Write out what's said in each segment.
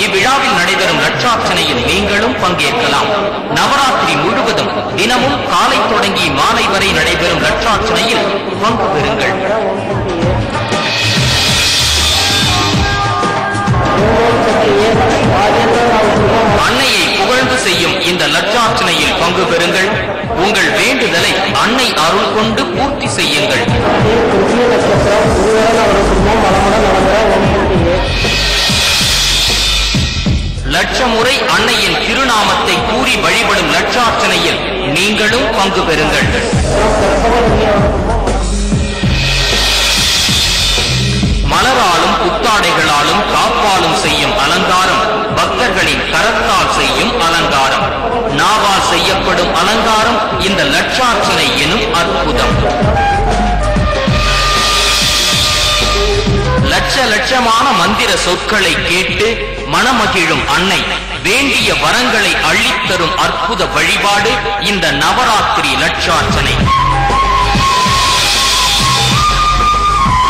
இவ்விழாவில் நடைபெறும் லட்சார்ச்சனையில் நீங்களும் பங்கேற்கலாம். நவராத்திரி முழுவதும் தினமும் காலை தொடங்கி மாலை வரை நடைபெறும் லட்சார்ச்சனையில் பங்கு பெறுங்கள். அன்னையை புகழ்ந்து செய்யும் இந்த லட்சார்ச்சனையில் பங்கு பெறுங்கள். உங்கள் வேண்டுதலை அன்னை அருள் கொண்டு பூர்த்தி செய்யுங்கள். லட்சமுறை அன்னையின் திருநாமத்தை கூறி வழிபடும் லட்சார்ச்சனையில் நீங்களும் பங்கு பெறுங்கள். மலராலும் புத்தாடைகளாலும் காப்பாலும் செய்யும் அலங்காரம் பக்தர்களின் கரத்தால் செய்யும் அலங்காரம். நாவால் செய்யப்படும் அலங்காரம் இந்த லட்சார்ச்சனை எனும் அற்புதம். லட்ச லட்சமான மந்திர சொற்களை கேட்டு மனமகிழும் அன்னை வேண்டிய வரங்களை அள்ளித்தரும் அற்புத வழிபாடு இந்த நவராத்திரி லட்சார்ச்சனை.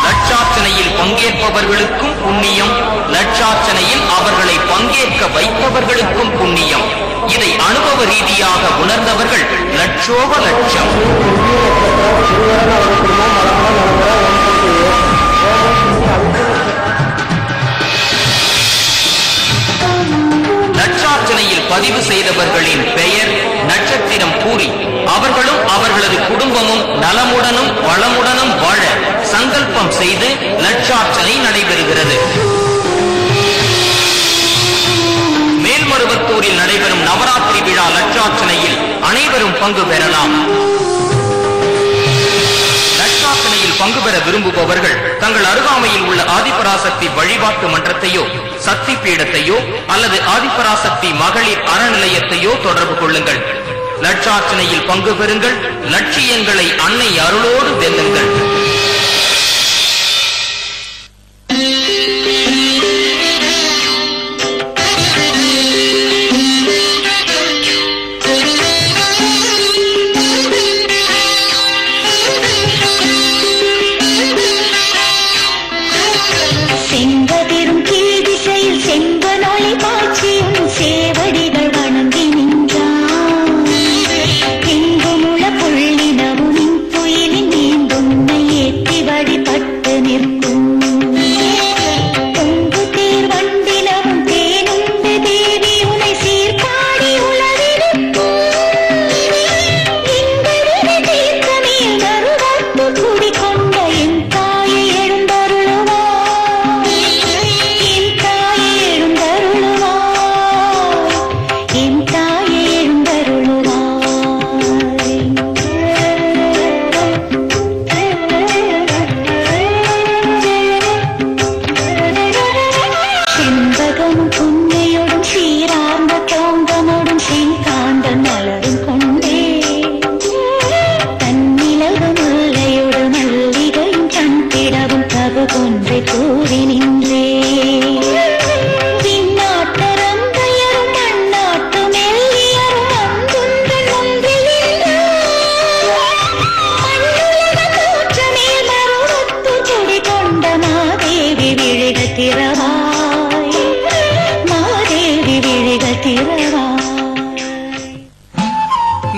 லட்சார்ச்சனையில் பங்கேற்பவர்களுக்கும் புண்ணியம், லட்சார்ச்சனையில் அவர்களை பங்கேற்க வைப்பவர்களுக்கும் புண்ணியம். இதை அனுபவ ரீதியாக உணர்ந்தவர்கள் லட்சோப லட்சம். லட்சார்ச்சனையில் பதிவு செய்தவர்களின் பெயர் நட்சத்திரம் கூறி அவர்களும் அவர்களது குடும்பமும் நலமுடனும் வளமுடனும் வாழ சங்கல்பம் செய்து லட்சார்ச்சனை நடைபெறுகிறது. மேல்மருவத்தூரில் நடைபெறும் நவராத்திரி விழா லட்சார்ச்சனையில் அனைவரும் பங்கு பெறலாம். லட்சார்ச்சனையில் பங்கு பெற விரும்புபவர்கள் தங்கள் அருகாமையில் உள்ள ஆதிபராசக்தி வழிபாட்டு மன்றத்தையோ சக்தி பீடத்தையோ அல்லது ஆதிபராசக்தி மகளிர் அறநிலையத்தையோ தொடர்பு கொள்ளுங்கள். லட்சார்ச்சனையில் பங்கு பெறுங்கள். லட்சியங்களை அன்னை அருளோடு வெல்லுங்கள்.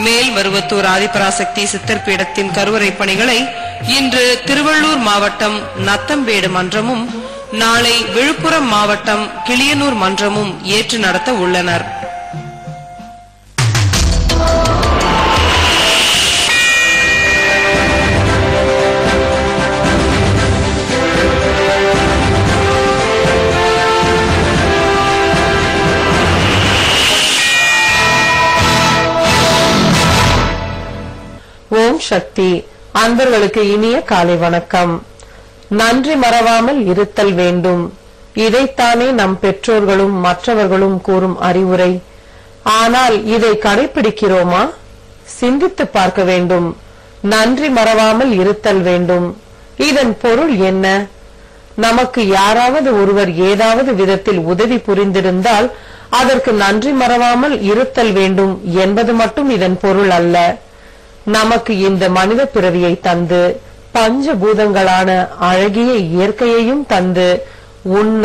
மேல்மருவத்தூர் ஆதிபராசக்தி சித்தர் பீடத்தின் கருவறை பணிகளை இன்று திருவள்ளூர் மாவட்டம் நத்தம்பேடு மன்றமும் நாளை விழுப்புரம் மாவட்டம் கிளியனூர் மன்றமும் ஏற்று நடத்த உள்ளனர். ஓம் சக்தி. அன்பர்களுக்கு இனிய காலை வணக்கம். நன்றி மறவாமல் இருத்தல் வேண்டும். இதைத்தானே நம் பெற்றோர்களும் மற்றவர்களும் கூறும் அறிவுரை. ஆனால் இதை கடைபிடிக்கிறோமா? சிந்தித்து பார்க்க வேண்டும். நன்றி மறவாமல் இருத்தல் வேண்டும். இதன் பொருள் என்ன? நமக்கு யாராவது ஒருவர் ஏதாவது விதத்தில் உதவி புரிந்திருந்தால் அதற்கு நன்றி மறவாமல் இருத்தல் வேண்டும் என்பது மட்டும் இதன் பொருள் அல்ல. நமக்கு இந்த மனித பிறவியை தந்து பஞ்சபூதங்களான அழகிய இயற்கையையும் தந்து உண்ண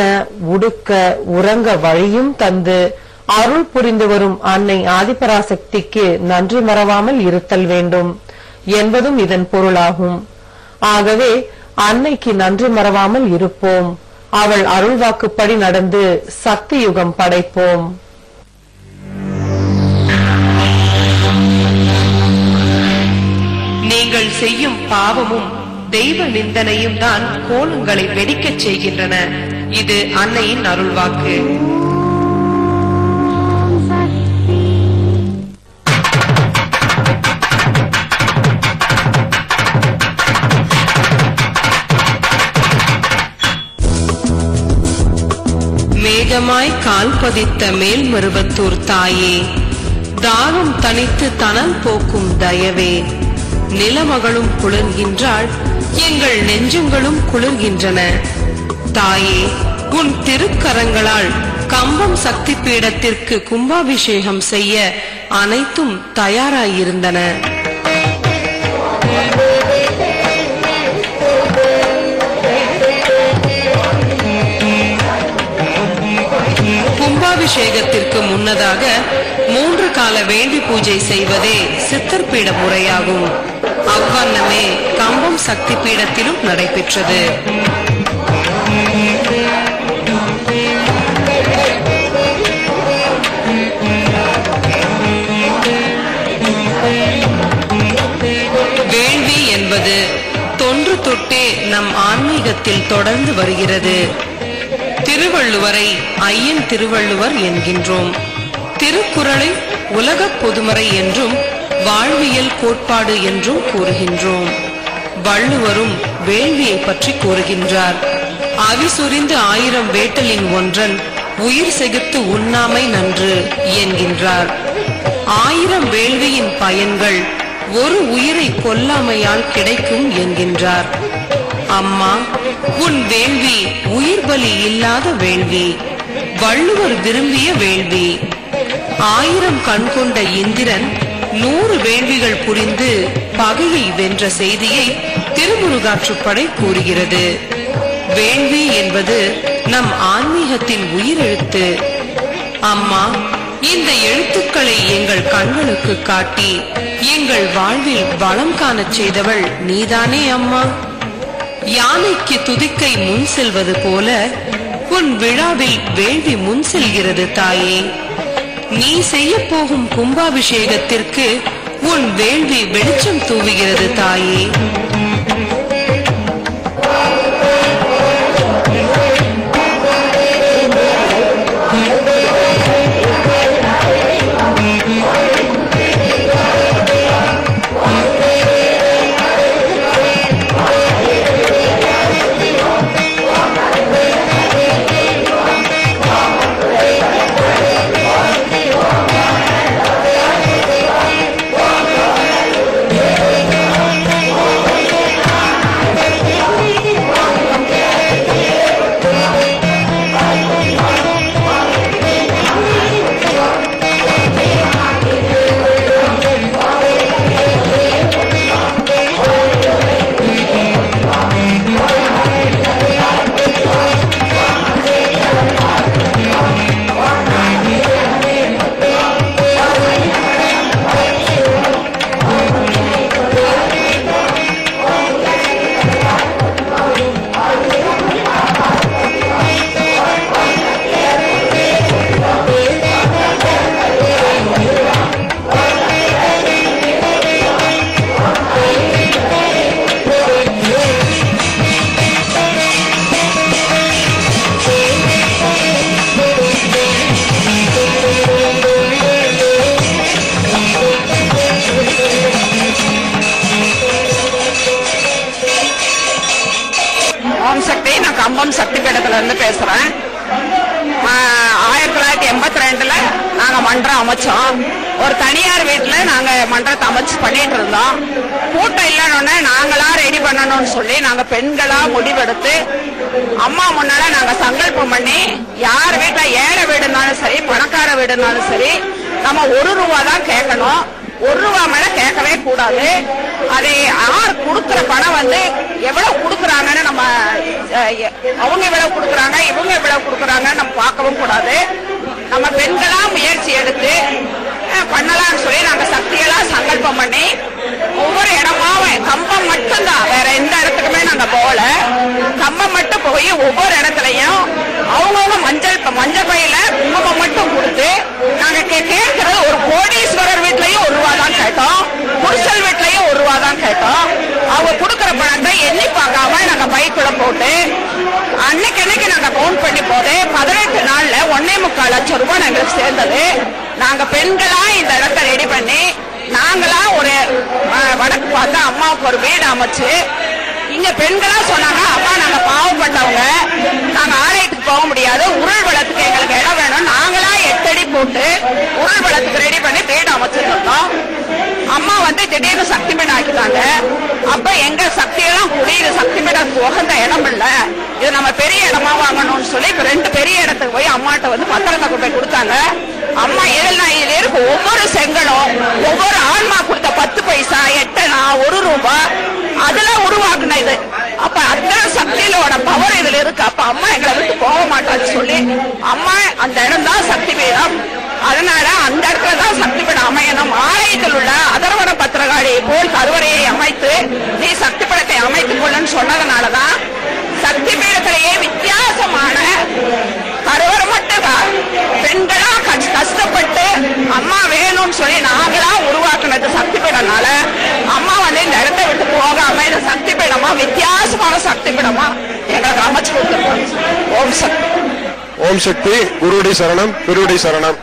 உடுக்க உறங்க வழியும் தந்து அருள் புரிந்து வரும் அன்னை ஆதிபராசக்திக்கு நன்றி மறவாமல் இருத்தல் வேண்டும் என்பதும் இதன் பொருளாகும். ஆகவே அன்னைக்கு நன்றி மறவாமல் இருப்போம். அவள் அருள்வாக்குப்படி நடந்து சக்தி யுகம் படைப்போம். நீங்கள் செய்யும் பாவமும் தெய்வ நிந்தனையும் தான் கோலங்களை வெடிக்கச் செய்கின்றன. இது அன்னையின் அருள்வாக்கு. மேகமாய் கால் பதித்த மேல்மருவத்தூர் தாயே, தாகம் தனித்து தனல் போக்கும் தயவே, நிலமகளும் குளிர்கின்றாள், எங்கள் நெஞ்சங்களும் குளிர்கின்றன. தாயே, உன் திருக்கரங்களால் கம்பம் சக்தி பீடத்திற்கு கும்பாபிஷேகம் செய்ய அனைத்தும் தயாராயிருந்தன. கும்பாபிஷேகத்திற்கு முன்னதாக 3 கால வேண்டி பூஜை செய்வதே சித்தர்பீட முறையாகும். அவ்வண்ணமே கம்பம் சக்தி பீடத்திலும் நடைபெற்றது. வேள்வி என்பது தொன்று தொட்டே நம் ஆன்மீகத்தில் தொடர்ந்து வருகிறது. திருவள்ளுவரை ஐயன் திருவள்ளுவர் என்கின்றோம். திருக்குறளை உலக பொதுமறை என்றும் வாழ்வியல் கோட்பாடு என்றும் கூறுகின்றோம். வள்ளுவரும் வேள்வியை பற்றி கூறுகின்றார். அவிசுரிந்து 1000 வேட்டலின் ஒன்றன் உயிர் செகுத்து உண்ணாமை நன்று என்கின்றார். 1000 வேள்வியின் பயன்கள் ஒரு உயிரை கொல்லாமையால் கிடைக்கும் என்கின்றார். அம்மா, உன் வேள்வி உயிர் பலி இல்லாத வேள்வி, வள்ளுவர் விரும்பிய வேள்வி. 1000 கண் கொண்ட இந்திரன் 100 வேள்விகள் புரிந்து பகையை வென்ற செய்தியை திருமுருகாற்றுப்படை கூறுகிறது. வேள்வி என்பது நம் ஆன்மீகத்தின் உயிரெழுத்து. அம்மா, இந்த எழுத்துக்களை எங்கள் கண்களுக்கு காட்டி எங்கள் வாழ்வில் வளம் காணச் செய்தவள் நீதானே அம்மா. யானைக்கு துதிக்கை முன் செல்வது போல உன் விழாவில் வேள்வி முன் செல்கிறது தாயே. நீ செய்ய போகும் கும்பாபிஷேகத்திற்கு உன் வேள்வி வெளிச்சம் தூவுகிறது தாயே. கம்பம் சக்தி பீடத்துல இருந்து பேசுறேன். 1982 நாங்க மன்றம் அமைச்சோம். ஒரு தனியார் வீட்டுல நாங்க மன்றத்தை அமைச்சு பண்ணிட்டு இருந்தோம். கூட்டம் இல்லைன்னு நாங்களா ரெடி பண்ணணும்னு சொல்லி நாங்க பெண்களா முடிவெடுத்து அம்மா முன்னால நாங்க சங்கல்பம் பண்ணி, யார் வீட்டுல ஏழை வீடுனாலும் சரி பணக்கார வீடுனாலும் சரி நம்ம 1 ரூபா தான் கேட்கணும், 1 ரூபா மேல கேட்கவே கூடாது. அதை யார் கொடுக்கிற பணம் எவ்வளவு கொடுக்கறாங்கன்னு நம்ம அவங்க எவ்வளவு கொடுக்கறாங்க இவங்க எவ்வளவு கொடுக்கறாங்கன்னு நம்ம பார்க்கவும் கூடாது. நம்ம பெண்களா முயற்சி எடுத்து பண்ணலாம்னு சொல்லி நாங்க சக்தியெல்லாம் சங்கல்பம் பண்ணி ஒவ்வொரு இடமாவும் கம்பம் மட்டும்தான், வேற எந்த இடத்துக்குமே நாங்க போகல. கம்பம் மட்டும் போய் ஒவ்வொரு இடத்துலயும் அவங்கவுங்க மஞ்சள் பையில குங்குமம் மட்டும் கொடுத்து நாங்க கேட்கறது ஒரு கோடீஸ்வரர் வீட்லயும் 1 ரூபா தான் கேட்டோம், குடிசல் வீட்லயும் 1 ரூபா தான் கேட்டோம். அவங்க கொடுக்கற பணத்தை எண்ணி பார்க்காம நாங்க பைக்குள்ள போட்டு அன்னைக்கு நாங்க கவுண்ட் பண்ணி போது 18 நாள்ல 1.25 லட்சம் ரூபாய் எங்களுக்கு சேர்ந்தது. நாங்க பெண்களா இந்த இடத்தை ரெடி பண்ணி நாங்களா ஒரு வடக்கு பார்த்து அம்மாவுக்கு ஒரு வீடு அமைச்சு இங்க பெண்களா சொன்னாங்க, அப்பா நாங்க பாவப்பட்டவங்க, நாங்க ஆலயத்துக்கு போக முடியாது, உருள் வளத்துக்கு எங்களுக்கு இடம் வேணும். நாங்களா 8 அடி போட்டு உருள் வளத்துக்கு ரெடி பண்ணி வீடு அமைச்சிருந்தோம். அம்மா திடீர்னு சக்தி பீடம் ஆக்கிட்டாங்க. அப்ப எங்க சக்தியெல்லாம் கூடிய சக்தி பீடத்துக்கு உகந்த இடம் இல்ல, இது நம்ம பெரிய இடமா வாங்கணும்னு சொல்லி 2 பெரிய இடத்துக்கு போய் அம்மாட்ட பத்திரத்தை கொண்டு போய் கொடுத்தாங்க. அம்மா இருக்கு ஒவ்வொரு செங்கலும் ஒவ்வொரு ஆன்மா கொடுத்த 10 பைசா 8 அணா 1 ரூபாய் அதுல உருவாக்குன இது. அப்ப அத்தனை சக்தியோட பவர் இதுல இருக்கு. அப்ப அம்மா எங்களை விட்டு போக மாட்டான்னு சொல்லி அம்மா அந்த இடம் தான் சக்தி பீடம். அதனால அந்த இடத்துலதான் சக்தி பீடம் அமையணும். ஆலயத்தில் உள்ள அதர்வன பத்திரகாளியை போல் கருவறையை அமைத்து நீ சக்தி பீடத்தை அமைத்துக் கொள்ளுன்னு சொன்னதுனாலதான் சக்தி பீடத்திலேயே வித்தியாசமான கருவறை மட்டும் பெண்களா கஷ்டப்பட்டு அம்மா வேணும்னு சொல்லி நாங்களா உருவாக்குனது சக்தி பீடம்னால அம்மா இந்த இடத்தை விட்டு போகாம இந்த சக்தி பீடமா வித்தியாசமான சக்தி பீடமா எங்களுக்கு அமைச்சு கொடுத்துருக்கோம். ஓம் சக்தி. ஓம் சக்தி. குருடி சரணம், குருடி சரணம்.